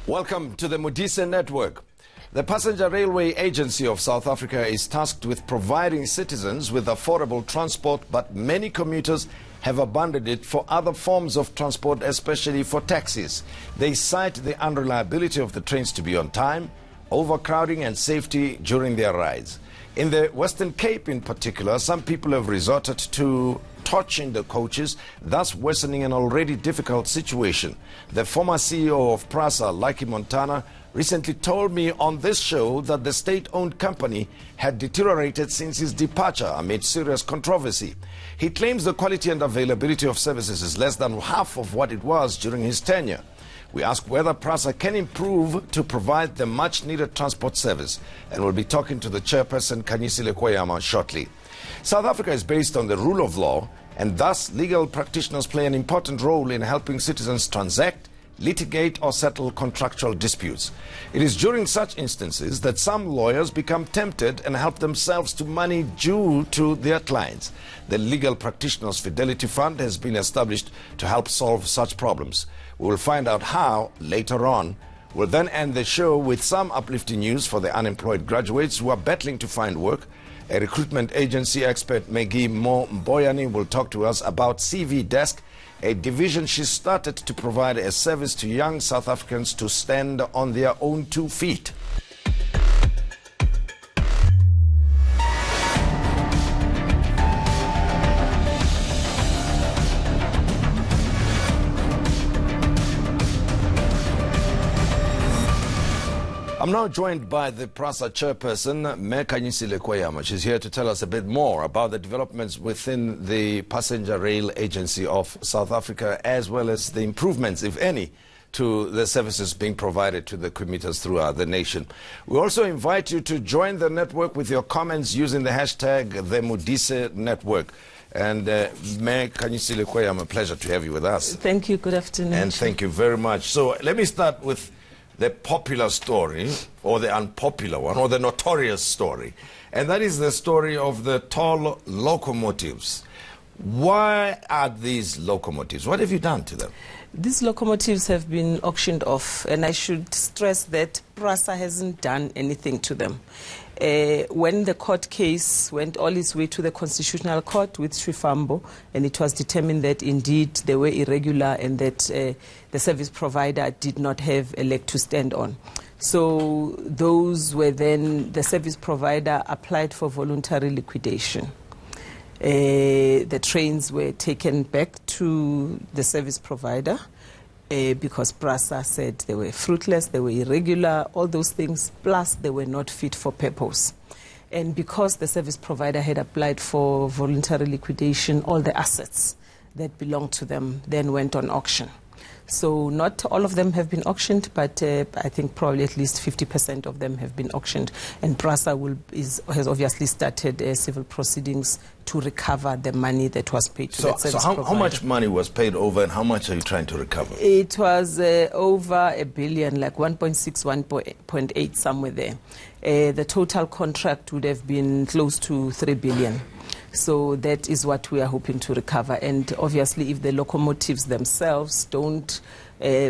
Welcome to the Modise Network. The Passenger Railway Agency of South Africa is tasked with providing citizens with affordable transport, but many commuters have abandoned it for other forms of transport, especially for taxis. They cite the unreliability of the trains to be on time, overcrowding and safety during their rides. In the Western Cape in particular, some people have resorted to torching the coaches, thus worsening an already difficult situation. The former CEO of PRASA, Lucky Montana, recently told me on this show that the state-owned company had deteriorated since his departure amid serious controversy. He claims the quality and availability of services is less than half of what it was during his tenure. We ask whether PRASA can improve to provide the much-needed transport service, and we'll be talking to the chairperson, Khanyisile Koyana, shortly. South Africa is based on the rule of law, and thus legal practitioners play an important role in helping citizens transact, litigate or settle contractual disputes. It is during such instances that some lawyers become tempted and help themselves to money due to their clients. The Legal Practitioners Fidelity Fund has been established to help solve such problems. We will find out how later on. We'll then end the show with some uplifting news for the unemployed graduates who are battling to find work. A recruitment agency expert, Maggie Mboyani, will talk to us about CV Desk, a division she started to provide a service to young South Africans to stand on their own 2 feet. I'm now joined by the PRASA chairperson, Khanyisile Koyana. She's here to tell us a bit more about the developments within the Passenger Rail Agency of South Africa, as well as the improvements, if any, to the services being provided to the commuters throughout the nation. We also invite you to join the network with your comments using the hashtag #TheModise And Khanyisile Koyana, a pleasure to have you with us. Thank you. Good afternoon. And thank you very much. So let me start with the popular story, or the unpopular one, or the notorious story. And that is the story of the tall locomotives. Why are these locomotives? What have you done to them? These locomotives have been auctioned off, and I should stress that PRASA hasn't done anything to them. When the court case went all its way to the Constitutional Court with Shifambo, and it was determined that indeed they were irregular and that the service provider did not have a leg to stand on. So those were then, the service provider applied for voluntary liquidation. The trains were taken back to the service provider because PRASA said they were fruitless, they were irregular, all those things, plus they were not fit for purpose. And because the service provider had applied for voluntary liquidation, all the assets that belonged to them then went on auction. So not all of them have been auctioned, but I think probably at least 50% of them have been auctioned. And PRASA has obviously started civil proceedings to recover the money that was paid to that service provider. How much money was paid over, and how much are you trying to recover? It was over $1 billion, like 1.6, 1.8, somewhere there. The total contract would have been close to 3 billion. So that is what we are hoping to recover. And obviously, if the locomotives themselves don't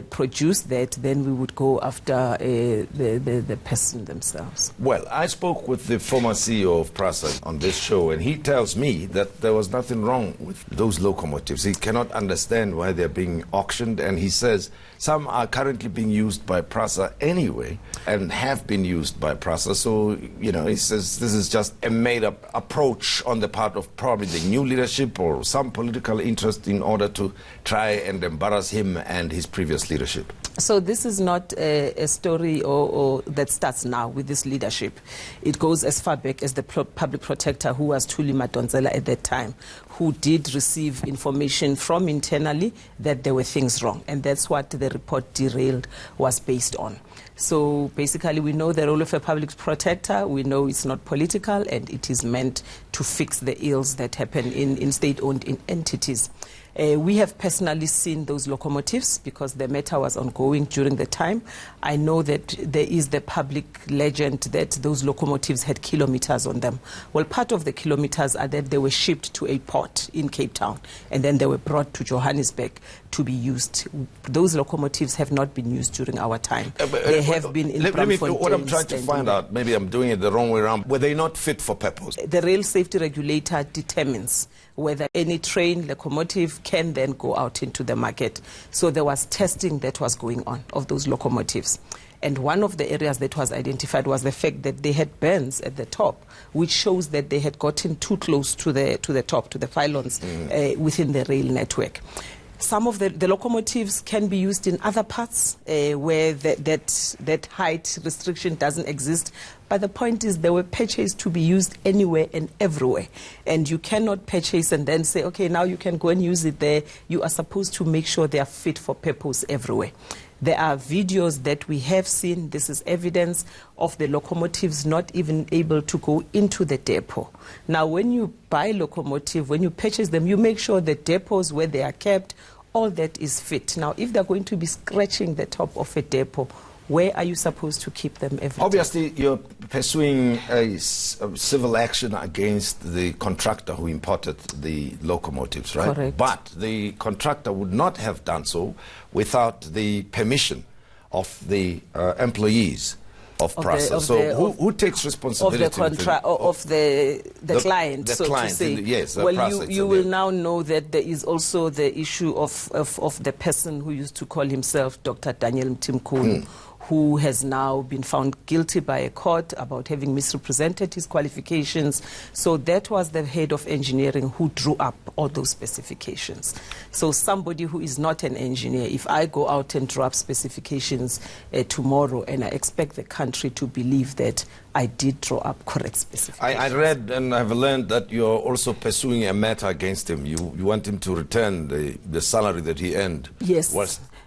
produce that, then we would go after the person themselves. Well, I spoke with the former CEO of PRASA on this show, and he tells me that there was nothing wrong with those locomotives. He cannot understand why they're being auctioned, and he says some are currently being used by PRASA anyway and have been used by PRASA. So, you know, he says this is just a made-up approach on the part of probably the new leadership or some political interest in order to try and embarrass him and his previous leadership. So this is not a story or that starts now with this leadership. It goes as far back as the public protector, who was Thuli Madonsela at that time, who did receive information from internally that there were things wrong. And that's what the report Derailed was based on. So basically, we know the role of a public protector. We know it's not political, and it is meant to fix the ills that happen in state-owned entities. We have personally seen those locomotives because the matter was ongoing during the time. I know that there is the public legend that those locomotives had kilometers on them. Well, part of the kilometers are that they were shipped to a port in Cape Town and then they were brought to Johannesburg to be used. Those locomotives have not been used during our time. They have been in Braamfontein. What I'm trying to find out, maybe I'm doing it the wrong way around, were they not fit for purpose? The rail safety regulator determines whether any train locomotive can then go out into the market. So there was testing that was going on of those locomotives. And one of the areas that was identified was the fact that they had burns at the top, which shows that they had gotten too close to the top, to the pylons within the rail network. Some of the locomotives can be used in other parts where that height restriction doesn't exist. But the point is they were purchased to be used anywhere and everywhere. And you cannot purchase and then say, okay, now you can go and use it there. You are supposed to make sure they are fit for purpose everywhere. There are videos that we have seen. This is evidence of the locomotives not even able to go into the depot. Now, when you buy locomotive, when you purchase them, you make sure the depots where they are kept, all that is fit. Now, if they're going to be scratching the top of a depot, where are you supposed to keep them every day? Obviously, you're pursuing a civil action against the contractor who imported the locomotives, right? Correct. But the contractor would not have done so without the permission of the employees of PRASA. Who takes responsibility? Of the client, the so client, to say. Yes, well, PRASA, you will now know that there is also the issue of the person who used to call himself Dr. Daniel Mtimkhulu, who has now been found guilty by a court about having misrepresented his qualifications. So that was the head of engineering who drew up all those specifications. So somebody who is not an engineer, if I go out and draw up specifications tomorrow and I expect the country to believe that I did draw up correct specifications. I read and I've learned that you're also pursuing a matter against him. You want him to return the salary that he earned. Yes.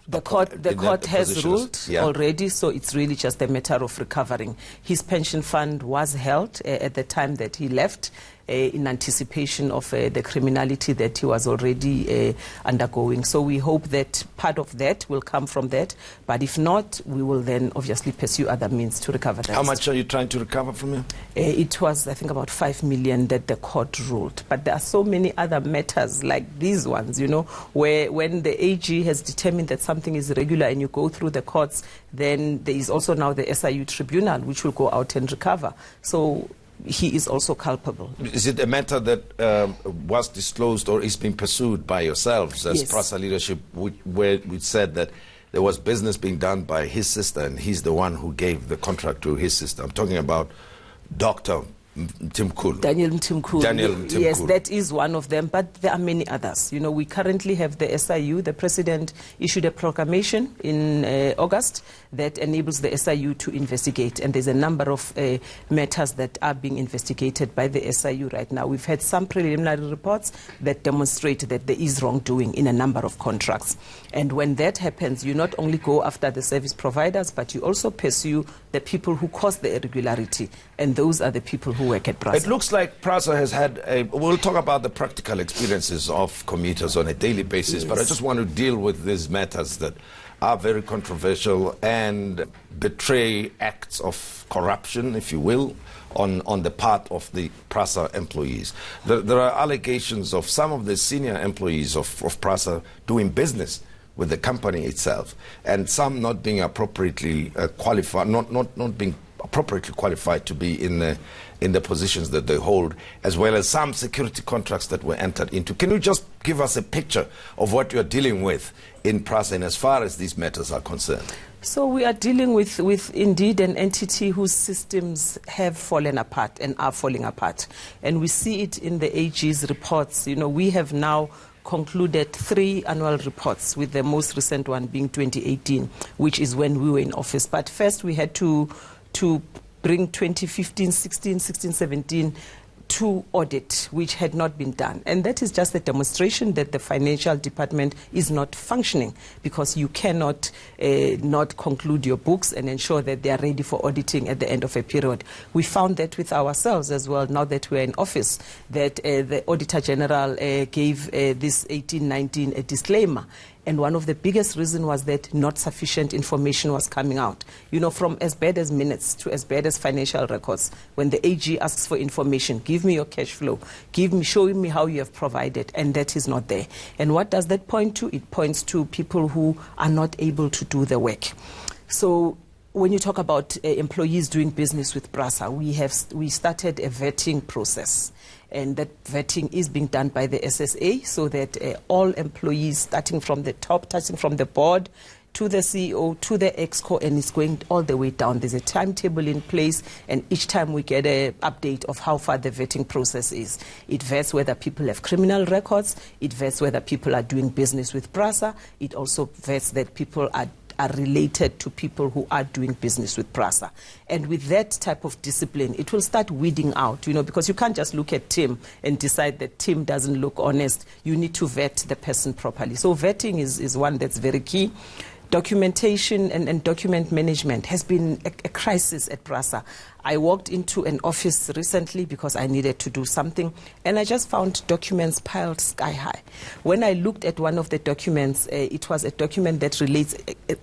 The court has ruled already, so it's really just a matter of recovering. His pension fund was held at the time that he left in anticipation of the criminality that he was already undergoing. So we hope that part of that will come from that, but if not, we will then obviously pursue other means to recover that. How much are you trying to recover from him? It was, I think, about 5 million that the court ruled. But there are so many other matters like these ones, you know, where when the AG has determined that something is irregular and you go through the courts, then there is also now the SIU tribunal which will go out and recover. So he is also culpable. Is it a matter that was disclosed or is being pursued by yourselves as PRASA leadership, where we said that there was business being done by his sister and he's the one who gave the contract to his sister? I'm talking about Dr. Mtimkhulu. Daniel Mtimkhulu. Yes, that is one of them, but there are many others. You know, we currently have the SIU. The president issued a proclamation in August that enables the SIU to investigate, and there's a number of matters that are being investigated by the SIU right now. We've had some preliminary reports that demonstrate that there is wrongdoing in a number of contracts. And when that happens, you not only go after the service providers, but you also pursue the people who caused the irregularity, and those are the people who work at PRASA. It looks like PRASA has had we'll talk about the practical experiences of commuters on a daily basis, but I just want to deal with these matters that are very controversial and betray acts of corruption, if you will, on the part of the PRASA employees. There are allegations of some of the senior employees of PRASA doing business with the company itself, and some not being appropriately qualified, not being appropriately qualified to be in the positions that they hold, as well as some security contracts that were entered into. Can you just give us a picture of what you're dealing with in PRASA and as far as these matters are concerned? So we are dealing with indeed an entity whose systems have fallen apart and are falling apart. And we see it in the AG's reports. You know, we have now concluded 3 annual reports, with the most recent one being 2018, which is when we were in office. But first we had to bring 2015, 16, 17 to audit, which had not been done. And that is just a demonstration that the financial department is not functioning, because you cannot not conclude your books and ensure that they are ready for auditing at the end of a period. We found that with ourselves as well, now that we're in office, that the Auditor General gave this 18-19 a disclaimer. And one of the biggest reasons was that not sufficient information was coming out. You know, from as bad as minutes to as bad as financial records. When the AG asks for information, give me your cash flow, show me how you have provided, and that is not there. And what does that point to? It points to people who are not able to do the work. So when you talk about employees doing business with PRASA, we started a vetting process. And that vetting is being done by the SSA, so that all employees, starting from the top, touching from the board to the CEO, to the EXCO, and it's going all the way down. There's a timetable in place, and each time we get an update of how far the vetting process is. It vets whether people have criminal records. It vets whether people are doing business with PRASA. It also vets that people are related to people who are doing business with PRASA. And with that type of discipline, it will start weeding out, you know, because you can't just look at Tim and decide that Tim doesn't look honest. You need to vet the person properly. So vetting is one that's very key. Documentation and document management has been a crisis at PRASA. I walked into an office recently because I needed to do something, and I just found documents piled sky high. When I looked at one of the documents, it was a document that relates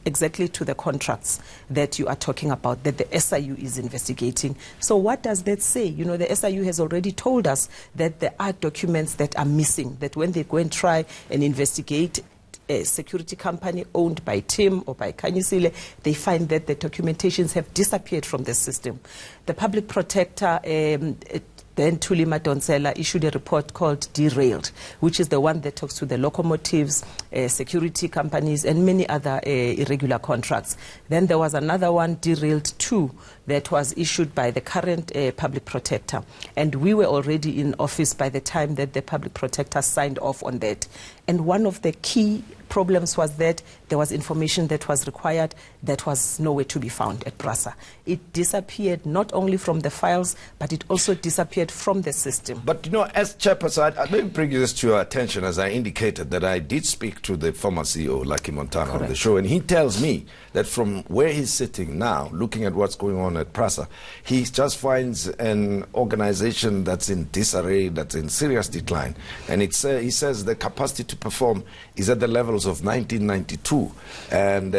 exactly to the contracts that you are talking about, that the SIU is investigating. So what does that say? You know, the SIU has already told us that there are documents that are missing, that when they go and try and investigate a security company owned by Tim or by Khanyisile, they find that the documentations have disappeared from the system. The public protector, then Tulima Donsela, issued a report called Derailed, which is the one that talks to the locomotives, security companies, and many other irregular contracts. Then there was another one, Derailed 2, that was issued by the current public protector. And we were already in office by the time that the public protector signed off on that. And one of the key problems was that there was information that was required that was nowhere to be found at PRASA. It disappeared not only from the files, but it also disappeared from the system. But, you know, as chairperson, let me bring this to your attention, as I indicated, that I did speak to the former CEO, Lucky Montana, on the show, and he tells me that from where he's sitting now, looking at what's going on at PRASA, he just finds an organization that's in disarray, that's in serious decline. And he says the capacity to perform is at the levels of 1992. And,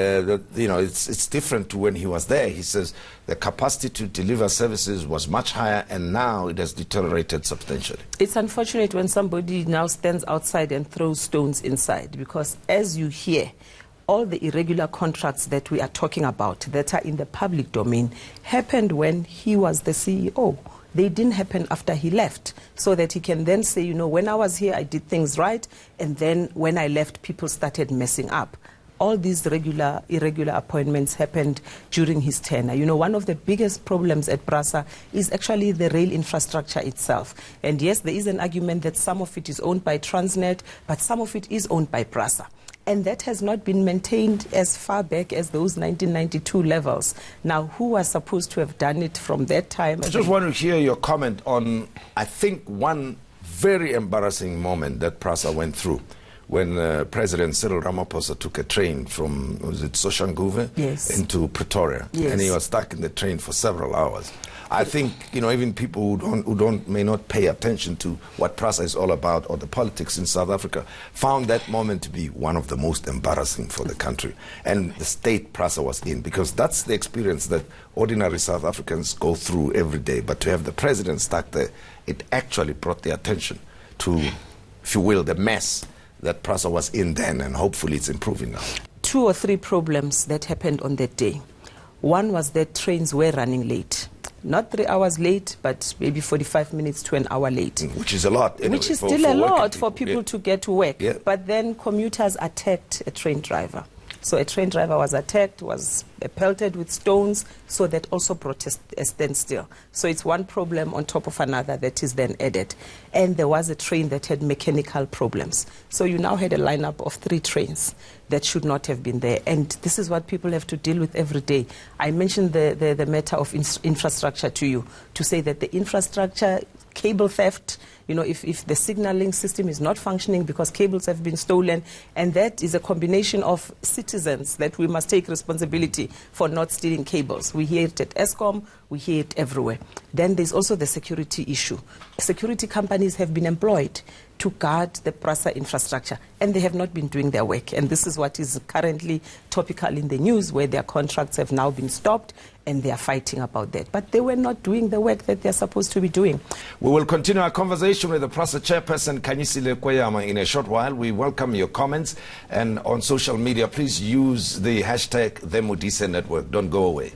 you know, it's different to when he was there. He says the capacity to deliver services was much higher, and now it has deteriorated substantially. It's unfortunate when somebody now stands outside and throws stones inside, because as you hear, all the irregular contracts that we are talking about that are in the public domain happened when he was the CEO. They didn't happen after he left, so that he can then say, you know, when I was here, I did things right, and then when I left, people started messing up. All these irregular appointments happened during his tenure. You know, one of the biggest problems at PRASA is actually the rail infrastructure itself. And yes, there is an argument that some of it is owned by Transnet, but some of it is owned by PRASA. And that has not been maintained as far back as those 1992 levels. Now, who was supposed to have done it from that time? I just want to hear your comment on, I think, one very embarrassing moment that PRASA went through when President Cyril Ramaphosa took a train from, was it Soshanguve? Yes. Into Pretoria. Yes. And he was stuck in the train for several hours. I think, you know, even people who may not pay attention to what PRASA is all about or the politics in South Africa found that moment to be one of the most embarrassing for the country and the state PRASA was in, because that's the experience that ordinary South Africans go through every day. But to have the president stuck there, it actually brought the attention to, if you will, the mess that PRASA was in then, and hopefully it's improving now. 2 or 3 problems that happened on that day. One was that trains were running late. Not 3 hours late, but maybe 45 minutes to an hour late. Which is a lot. Anyway, which is still a lot for people people to get to work. Yeah. But then commuters attacked a train driver. So a train driver was attacked, was pelted with stones, so that also brought a standstill. So it's one problem on top of another that is then added. And there was a train that had mechanical problems. So you now had a lineup of 3 trains that should not have been there. And this is what people have to deal with every day. I mentioned the matter of infrastructure to you, to say that the infrastructure cable theft, you know, if the signaling system is not functioning because cables have been stolen, and that is a combination of citizens that we must take responsibility for not stealing cables. We hear it at Eskom, we hear it everywhere. Then there's also the security issue. Security companies have been employed to guard the PRASA infrastructure, and they have not been doing their work. And this is what is currently topical in the news, where their contracts have now been stopped and they are fighting about that. But they were not doing the work that they're supposed to be doing. We will continue our conversation with the PRASA chairperson, Khanyisile Koyana, in a short while. We welcome your comments, and on social media, please use the hashtag #TheModise Network. Don't go away.